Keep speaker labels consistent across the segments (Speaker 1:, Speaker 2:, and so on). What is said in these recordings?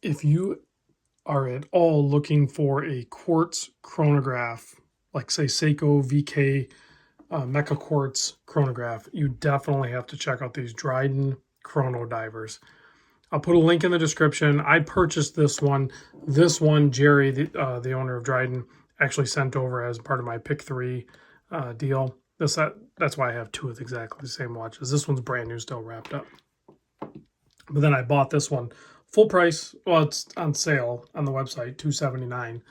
Speaker 1: If you are at all looking for a quartz chronograph, like say Seiko VK Mecha Quartz chronograph, you definitely have to check out these Dryden chrono divers. I'll put a link in the description. I purchased this one. This one, Jerry, the owner of Dryden, actually sent over as part of my pick 3 deal. That's why I have 2 with exactly the same watches. This one's brand new, still wrapped up. But then I bought this one full price. Well, it's on sale on the website, $279,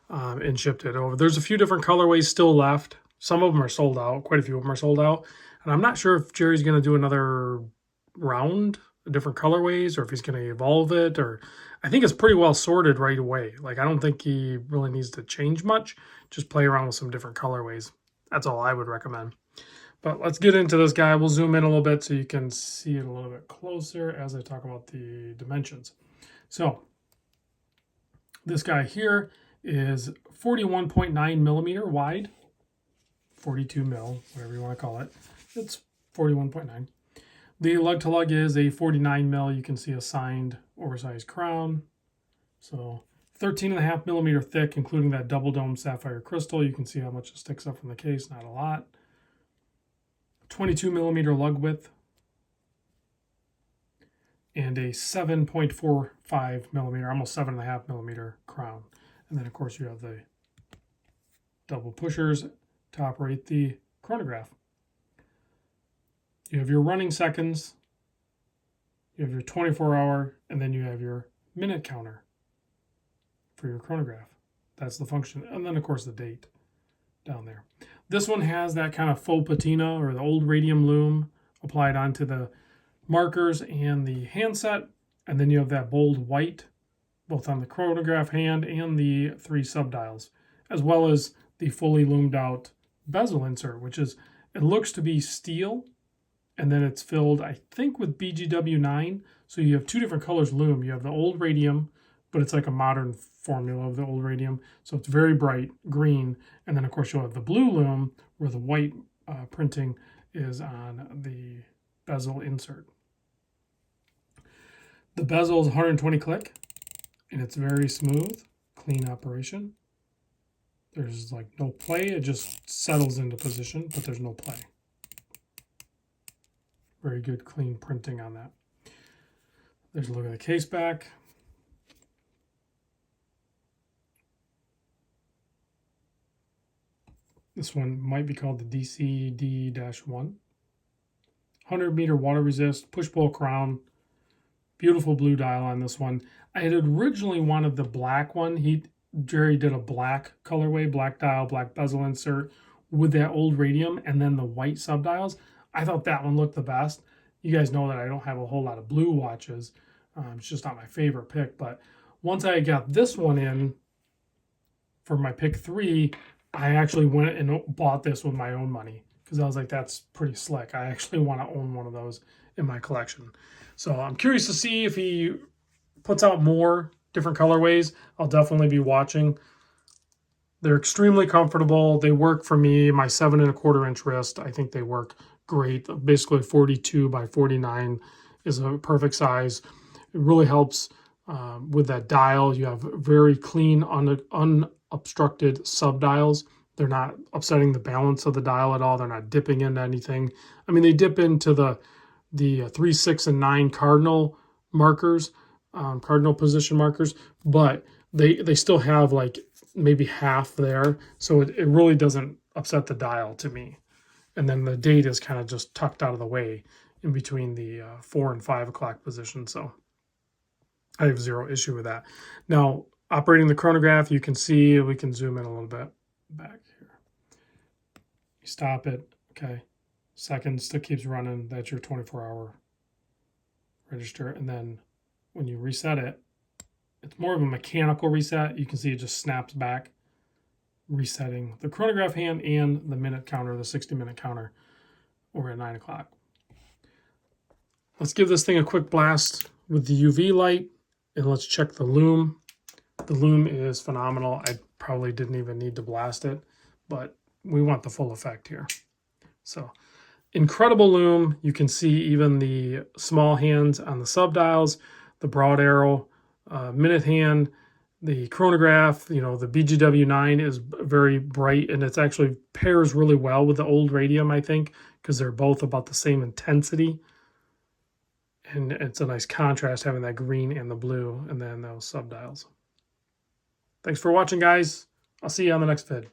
Speaker 1: and shipped it over. There's a few different colorways still left. Some of them are sold out. Quite a few of them are sold out. And I'm not sure if Jerry's going to do another round, different colorways, or if he's going to evolve it. Or I think it's pretty well sorted right away. Like, I don't think he really needs to change much. Just play around with some different colorways. That's all I would recommend. But let's get into this guy. We'll zoom in a little bit so you can see it a little bit closer as I talk about the dimensions. So this guy here is 41.9 millimeter wide, 42 mil, whatever you want to call it. It's 41.9. The lug to lug is a 49 mil. You can see a signed oversized crown. So 13.5 millimeter thick, including that double dome sapphire crystal. You can see how much it sticks up from the case, not a lot. 22 millimeter lug width, and a 7.45 millimeter, almost 7.5 millimeter crown. And then, of course, you have the double pushers to operate the chronograph. You have your running seconds, you have your 24-hour, and then you have your minute counter for your chronograph. That's the function. And then, of course, the date down there. This one has that kind of faux patina or the old radium lume applied onto the markers and the handset. And then you have that bold white, both on the chronograph hand and the 3 subdials, as well as the fully loomed out bezel insert, which is, it looks to be steel. And then it's filled, I think, with BGW9. So you have 2 different colors lume. You have the old radium, but it's like a modern formula of the old radium. So it's very bright green. And then, of course, you'll have the blue lume where the white printing is on the bezel insert. The bezel is 120 click, and it's very smooth, clean operation. There's like no play. It just settles into position, but there's no play. Very good, clean printing on that. There's a look at the case back. This one might be called the DCD-1. 100 meter water resist, push-pull crown. Beautiful blue dial on this one. I had originally wanted the black one. Jerry did a black colorway, black dial, black bezel insert with that old radium and then the white subdials. I thought that one looked the best. You guys know that I don't have a whole lot of blue watches. It's just not my favorite pick. But once I got this one in for my pick 3, I actually went and bought this with my own money because I was like, that's pretty slick. I actually want to own one of those in my collection. So I'm curious to see if he puts out more different colorways. I'll definitely be watching. They're extremely comfortable. They work for me. My 7.25 inch wrist, I think they work great. Basically 42 by 49 is a perfect size. It really helps with that dial. You have very clean, unobstructed subdials. They're not upsetting the balance of the dial at all. They're not dipping into anything. I mean, they dip into the 3, 6, and 9 cardinal markers, cardinal position markers, but they still have like maybe half there. So it really doesn't upset the dial to me. And then the date is kind of just tucked out of the way in between the 4 and 5 o'clock position. So I have 0 issue with that. Now, operating the chronograph, you can see, we can zoom in a little bit back here. You stop it, okay. Seconds still keeps running. That's your 24-hour register. And then when you reset it, it's more of a mechanical reset. You can see it just snaps back, resetting the chronograph hand and the minute counter, the 60-minute counter over at 9 o'clock. Let's give this thing a quick blast with the UV light, and let's check the lume. The lume is phenomenal. I probably didn't even need to blast it, but we want the full effect here. So incredible lume. You can see even the small hands on the subdials, the broad arrow minute hand. The chronograph, you know, the BGW9 is very bright, and it's actually pairs really well with the old radium, I think, because they're both about the same intensity. And it's a nice contrast having that green and the blue, and then those subdials. Thanks for watching, guys. I'll see you on the next vid.